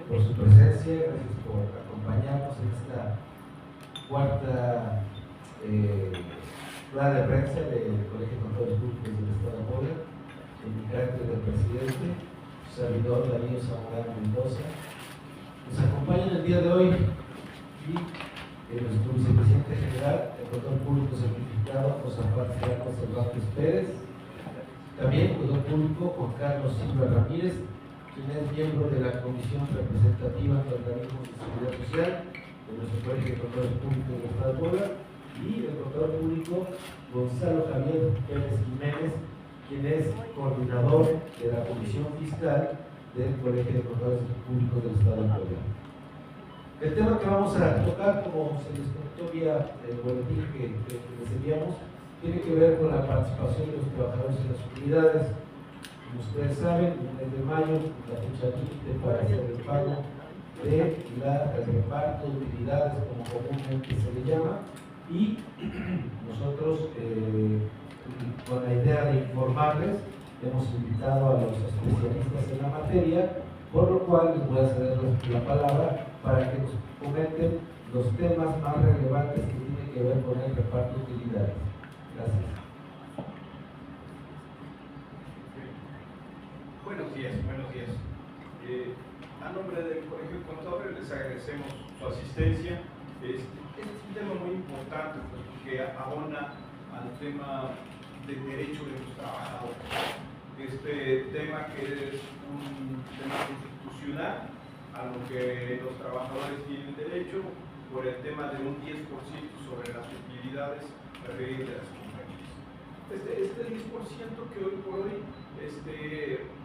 por su presencia, gracias por acompañarnos en esta cuarta rueda de prensa del Colegio de Contadores Públicos del Estado de Puebla, en mi carácter de presidente, su servidor Darío Zamorano Mendoza. Nos acompaña en el día de hoy y nuestro vicepresidente general, el contador público certificado José Francisco Cervantes Pérez, también el contador público Juan Carlos Silva Ramírez, quien es miembro de la Comisión Representativa de Organismos de Seguridad Social de nuestro Colegio de Contadores Públicos del Estado de Puebla, y el contador público Gonzalo Javier Pérez Jiménez, quien es coordinador de la Comisión Fiscal del Colegio de Contadores Públicos del Estado de Puebla. El tema que vamos a tocar, como se les comentó vía el boletín que les enviamos, tiene que ver con la participación de los trabajadores en las utilidades. Como ustedes saben, en el mes de mayo, la fecha límite para hacer el pago del reparto de utilidades, como comúnmente se le llama, y nosotros, con la idea de informarles, hemos invitado a los especialistas en la materia, por lo cual les voy a ceder la palabra para que nos comenten los temas más relevantes que tienen que ver con el reparto de utilidades. Gracias. Buenos días. A nombre del Colegio de Contadores les agradecemos su asistencia. Este es un tema muy importante porque abona al tema del derecho de los trabajadores. Este tema que es un tema constitucional a lo que los trabajadores tienen derecho por el tema de un 10% sobre las utilidades referidas de las compañías. Este 10% que hoy por hoy,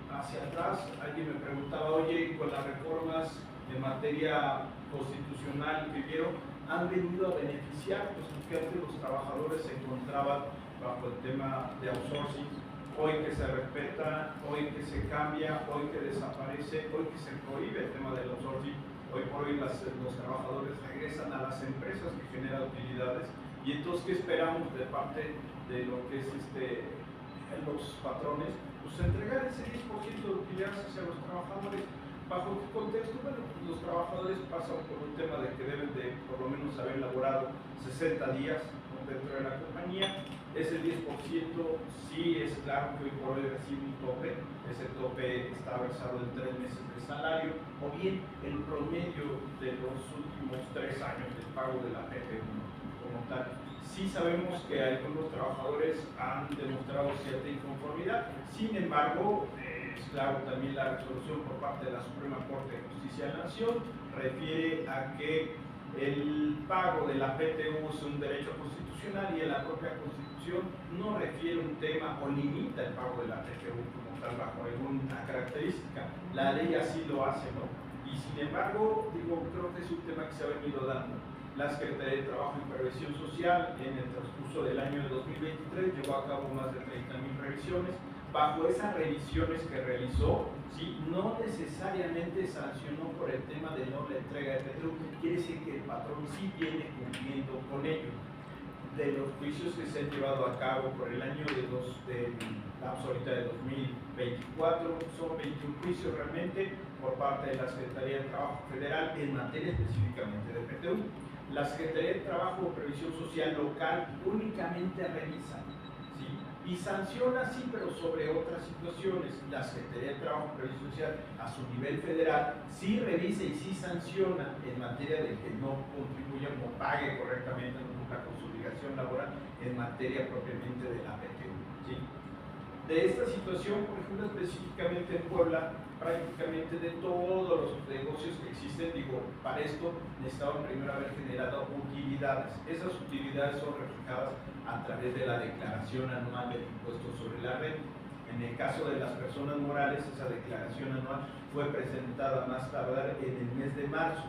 hacia atrás, alguien me preguntaba, oye, con las reformas en materia constitucional que vieron, han venido a beneficiar, pues porque antes los trabajadores se encontraban bajo el tema de outsourcing, hoy que se respeta, hoy que se cambia, hoy que desaparece, hoy que se prohíbe el tema del outsourcing, hoy por hoy los trabajadores regresan a las empresas que generan utilidades. Y entonces, ¿qué esperamos de parte de lo que es los patrones? Pues entregar ese 10% de utilidades hacia los trabajadores. ¿Bajo qué contexto? Bueno, pues los trabajadores pasan por un tema de que deben de por lo menos haber laborado 60 días dentro de la compañía. Ese 10% sí es claro que hoy por hoy recibe un tope. Ese tope está versado en 3 meses de salario o bien el promedio de los últimos 3 años del pago de la PP1 como tal. Sí sabemos que algunos trabajadores han demostrado cierta inconformidad, sin embargo, es claro también la resolución por parte de la Suprema Corte de Justicia de la Nación refiere a que el pago de la PTU es un derecho constitucional y en la propia Constitución no refiere un tema o limita el pago de la PTU como tal bajo alguna característica. La ley así lo hace, ¿no? Y sin embargo, creo que es un tema que se ha venido dando. La Secretaría de Trabajo y Previsión Social en el transcurso del año de 2023 llevó a cabo más de 30,000 revisiones. Bajo esas revisiones que realizó, ¿sí?, no necesariamente sancionó por el tema de no la entrega de PTU, quiere decir que el patrón sí viene cumpliendo con ello. De los juicios que se han llevado a cabo por el año de ahorita de 2024, son 21 juicios realmente por parte de la Secretaría de Trabajo Federal en materia específicamente de PTU. La Secretaría de Trabajo y Previsión Social local únicamente revisa, ¿sí?, y sanciona, sí, pero sobre otras situaciones. La Secretaría de Trabajo y Previsión Social a su nivel federal sí revisa y sí sanciona en materia de que no contribuya o pague correctamente, no cumpla con su obligación laboral en materia propiamente de la PTU, ¿sí? De esta situación, por ejemplo, específicamente en Puebla, prácticamente de todos los negocios que existen, para esto necesitaban primero haber generado utilidades. Esas utilidades son reflejadas a través de la declaración anual del impuesto sobre la renta. En el caso de las personas morales, esa declaración anual fue presentada más tardar en el mes de marzo,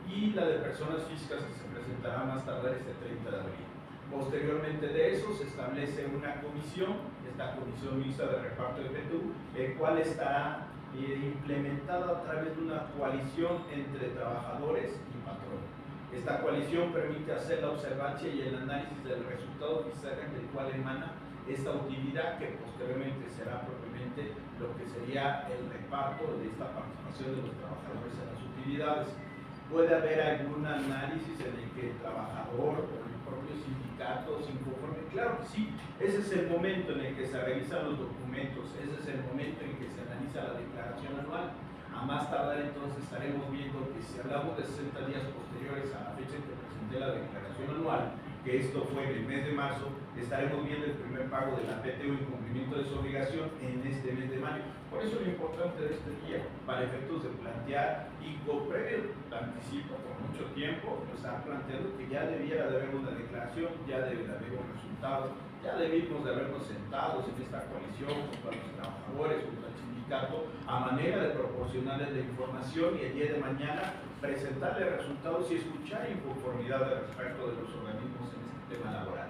y la de personas físicas que se presentará más tardar este 30 de abril. Posteriormente de eso se establece una comisión, esta comisión mixta de reparto de PTU, el cual estará implementada a través de una coalición entre trabajadores y patrones. Esta coalición permite hacer la observancia y el análisis del resultado fiscal del cual emana esta utilidad que posteriormente será propiamente lo que sería el reparto de esta participación de los trabajadores en las utilidades. Puede haber algún análisis en el que el trabajador o el propio sindicato se inconforme. Claro que sí, ese es el momento en el que se revisan los documentos, ese es el momento en que se analiza la declaración anual. A más tardar entonces estaremos viendo que si hablamos de 60 días posteriores a la fecha en que presenté la declaración anual, que esto fue en el mes de marzo, estaremos viendo el primer pago de la PTU en cumplimiento de su obligación en este mes de mayo. Por eso lo importante de este día, para efectos de plantear y con previo anticipo, con mucho tiempo, estar planteando que ya debiera de haber una declaración, ya debe de haber un resultado, ya debimos de habernos sentados en esta coalición junto a los trabajadores, junto al sindicato, a manera de proporcionarles la información y el día de mañana presentarle resultados y escuchar inconformidad respecto de los organismos en este tema laboral.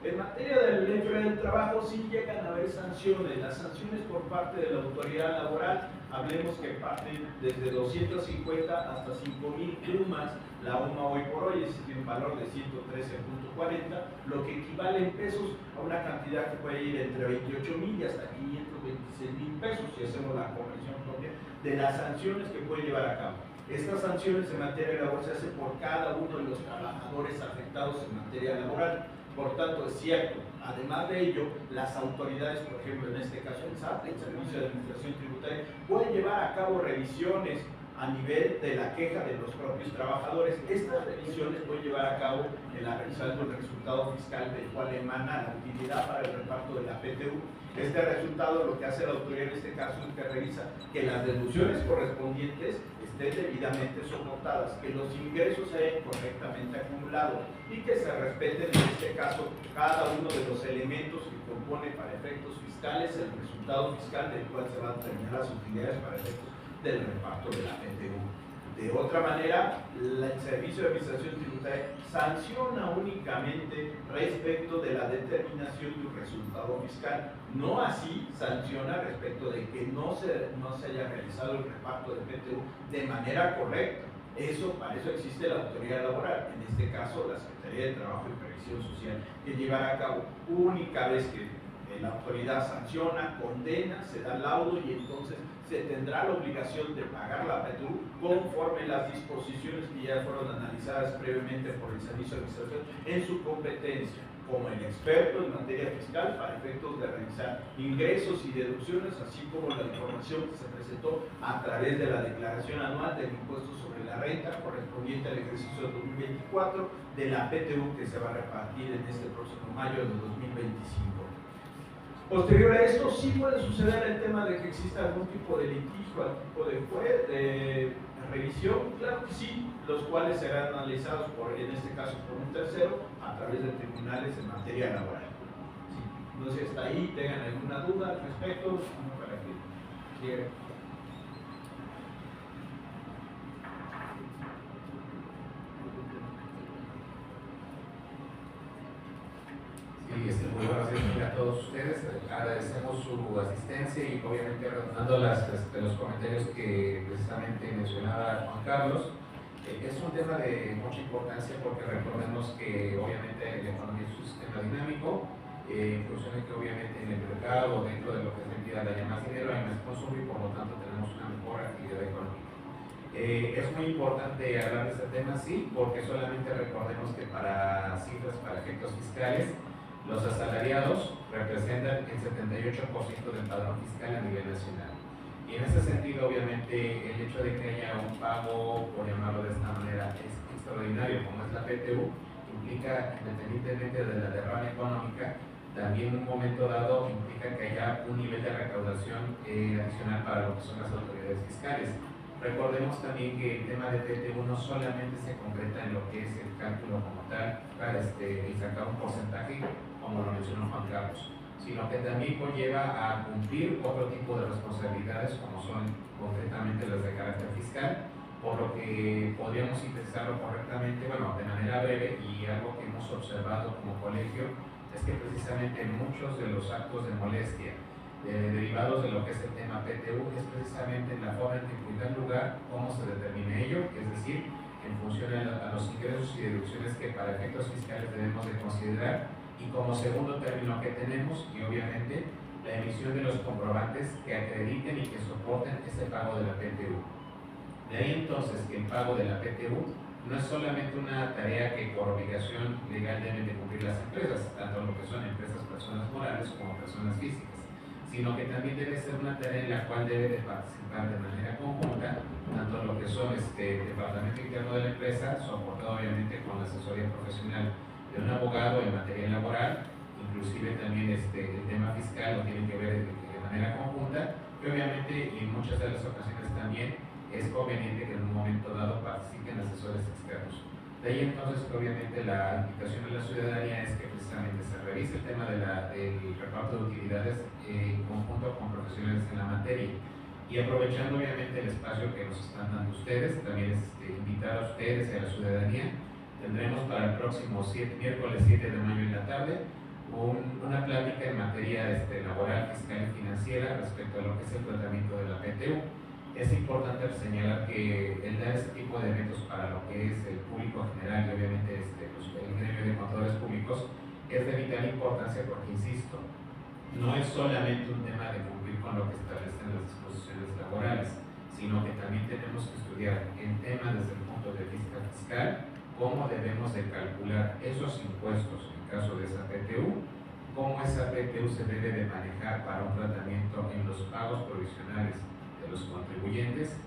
En materia del ley del trabajo sí llegan a haber sanciones. Las sanciones por parte de la autoridad laboral, hablemos que parten desde 250 hasta 5,000 plumas. La UMA hoy por hoy tiene un valor de 113.40, lo que equivale en pesos a una cantidad que puede ir entre 28,000 y hasta 526,000 pesos si hacemos la conversión propia de las sanciones que puede llevar a cabo. Estas sanciones en materia laboral se hacen por cada uno de los trabajadores afectados en materia laboral. Por tanto, es cierto, además de ello, las autoridades, por ejemplo, en este caso el SAT, el Servicio de Administración Tributaria, pueden llevar a cabo revisiones a nivel de la queja de los propios trabajadores. Estas revisiones pueden llevar a cabo en la revisión del resultado fiscal del cual emana la utilidad para el reparto de la PTU. Este resultado lo que hace la autoridad en este caso es que revisa que las deducciones correspondientes estén debidamente soportadas, que los ingresos se hayan correctamente acumulado y que se respeten en este caso cada uno de los elementos que compone para efectos fiscales el resultado fiscal del cual se van a determinar las utilidades para efectos del reparto de la PTU. De otra manera, el Servicio de Administración Tributaria sanciona únicamente respecto de la determinación de un resultado fiscal. No así sanciona respecto de que no se haya realizado el reparto de PTU de manera correcta. Para eso existe la autoridad laboral, en este caso la Secretaría de Trabajo y Previsión Social, que llevará a cabo única vez que la autoridad sanciona, condena, se da laudo y entonces se tendrá la obligación de pagar la PTU conforme las disposiciones que ya fueron analizadas previamente por el Servicio de Administración en su competencia, como el experto en materia fiscal para efectos de revisar ingresos y deducciones, así como la información que se presentó a través de la declaración anual del impuesto sobre la renta correspondiente al ejercicio de 2024 de la PTU que se va a repartir en este próximo mayo de 2025. Posterior a esto, sí puede suceder el tema de que exista algún tipo de litigio, algún tipo de revisión, claro que sí, los cuales serán analizados en este caso por un tercero a través de tribunales en materia laboral. Sí. No sé si hasta ahí tengan alguna duda al respecto, para que quieran. Muy buenos días a todos ustedes. Agradecemos su asistencia y obviamente retomando los comentarios que precisamente mencionaba Juan Carlos. Es un tema de mucha importancia porque recordemos que obviamente la economía es un sistema dinámico, funciona que obviamente en el mercado, dentro de lo que es la entidad, haya más dinero, hay más consumo y por lo tanto tenemos una mejor actividad económica. Es muy importante hablar de este tema, sí, porque solamente recordemos que para cifras, para efectos fiscales, los asalariados representan el 78% del padrón fiscal a nivel nacional. Y en ese sentido, obviamente, el hecho de que haya un pago, por llamarlo de esta manera, es extraordinario, como es la PTU, implica, independientemente de la derrama económica, también en un momento dado implica que haya un nivel de recaudación adicional para lo que son las autoridades fiscales. Recordemos también que el tema de PTU no solamente se concreta en lo que es el cálculo como tal, y sacar un porcentaje, como lo mencionó Juan Carlos, sino que también conlleva a cumplir otro tipo de responsabilidades, como son concretamente las de carácter fiscal, por lo que podríamos sintetizarlo correctamente, bueno, de manera breve, y algo que hemos observado como colegio es que precisamente muchos de los actos de molestia derivados de lo que es el tema PTU es precisamente en la forma en que en primer lugar cómo se determina ello, es decir, en función a los ingresos y deducciones que para efectos fiscales debemos de considerar, y como segundo término que tenemos, y obviamente la emisión de los comprobantes que acrediten y que soporten ese pago de la PTU. De ahí entonces que el pago de la PTU no es solamente una tarea que por obligación legal deben de cumplir las empresas, tanto lo que son empresas personas morales como personas físicas, sino que también debe ser una tarea en la cual debe de participar de manera conjunta, tanto lo que son el departamento interno de la empresa, soportado obviamente con la asesoría profesional de un abogado en materia laboral, inclusive también el tema fiscal lo tienen que ver de manera conjunta, y obviamente y en muchas de las ocasiones también es conveniente que en un momento dado participen asesores externos. De ahí entonces obviamente la invitación a la ciudadanía es que precisamente se revise el tema del reparto de utilidades en conjunto con profesionales en la materia, y aprovechando obviamente el espacio que nos están dando ustedes, también invitar a ustedes y a la ciudadanía. Tendremos para el próximo miércoles 7 de mayo en la tarde una plática en materia laboral, fiscal y financiera respecto a lo que es el tratamiento de la PTU. Es importante señalar que el dar este tipo de eventos para lo que es el público general y obviamente el gremio de contadores públicos es de vital importancia porque, insisto, no es solamente un tema de cumplir con lo que establecen las disposiciones laborales, sino que también tenemos que estudiar en temas desde el punto de vista fiscal cómo debemos de calcular esos impuestos en caso de esa PTU, cómo esa PTU se debe de manejar para un tratamiento en los pagos provisionales de los contribuyentes,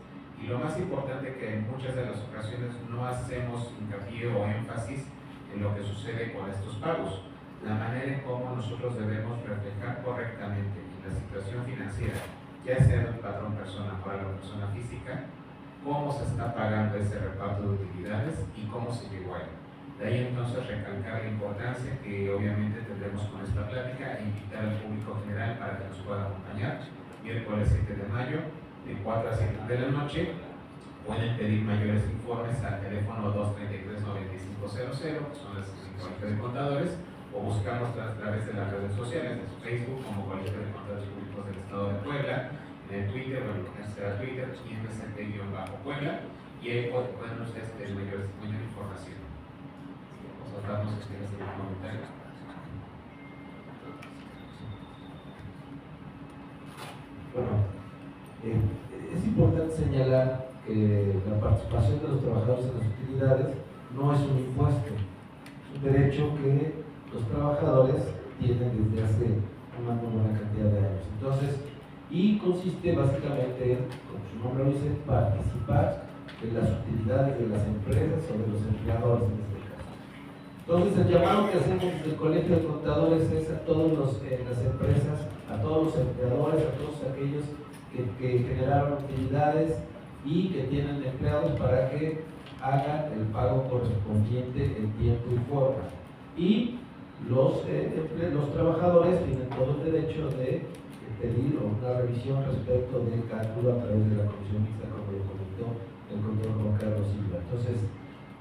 y lo más importante que en muchas de las ocasiones no hacemos hincapié o énfasis en lo que sucede con estos pagos, la manera en cómo nosotros debemos reflejar correctamente en la situación financiera, ya sea del patrón persona moral o persona física, cómo se está pagando ese reparto de utilidades y cómo se llegó a él. De ahí entonces recalcar la importancia que obviamente tendremos con esta plática e invitar al público general para que nos pueda acompañar miércoles 7 de mayo de 4 a 7 de la noche. Pueden pedir mayores informes al teléfono 233-9500, que son las Colegio de Contadores, o buscamos a través de las redes sociales, de Facebook como Colegio de Contadores Públicos del Estado de Puebla, en Twitter, bueno, será Twitter, IMSP-Puebla, y ahí pueden ustedes tener mayor información. Vamos a darnos el comentario. Bueno, es importante señalar que la participación de los trabajadores en las utilidades no es un impuesto, es un derecho que los trabajadores tienen desde hace una muy buena cantidad de años. Entonces, y consiste básicamente en, como su nombre lo dice, participar en las utilidades de las empresas o de los empleadores en este caso. Entonces, el llamado que hacemos desde el Colegio de Contadores es a todas las empresas, a todos los empleadores, a todos aquellos que generaron utilidades y que tienen empleados para que hagan el pago correspondiente en tiempo y forma. Y los trabajadores tienen todo el derecho de pedir una revisión respecto del cálculo a través de la comisión mixta, como lo comentó el contador Juan Carlos Silva. Entonces,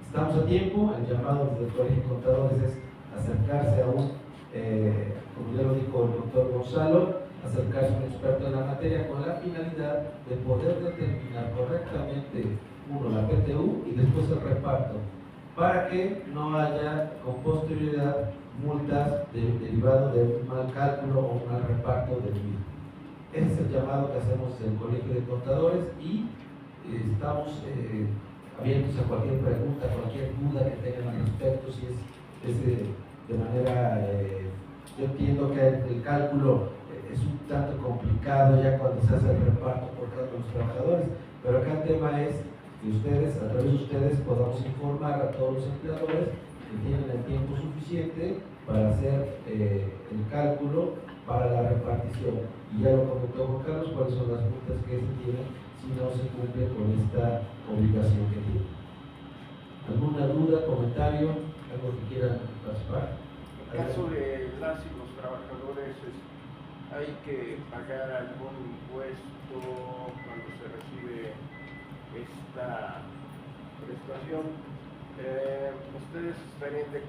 estamos a tiempo. El llamado desde el Colegio de Contadores es acercarse a como ya lo dijo el doctor Gonzalo, acercarse a un experto en la materia con la finalidad de poder determinar correctamente, uno, la PTU y después el reparto, para que no haya con posterioridad multas derivadas de un mal cálculo o un mal reparto del mismo. Ese es el llamado que hacemos en el Colegio de Contadores y estamos abiertos a cualquier pregunta, cualquier duda que tengan al respecto. Si es de manera, yo entiendo que el cálculo es un tanto complicado ya cuando se hace el reparto por cada uno de los trabajadores, pero acá el tema es que ustedes, a través de ustedes, podamos informar a todos los empleadores que tienen el tiempo suficiente para hacer el cálculo para la repartición. Y ya lo comentó Juan Carlos, cuáles son las multas que se tienen si no se cumple con esta obligación que tienen. ¿Alguna duda, comentario, algo que quieran participar? En caso de las y los trabajadores, ¿hay que pagar algún impuesto cuando se recibe esta prestación? ¿Ustedes estarían de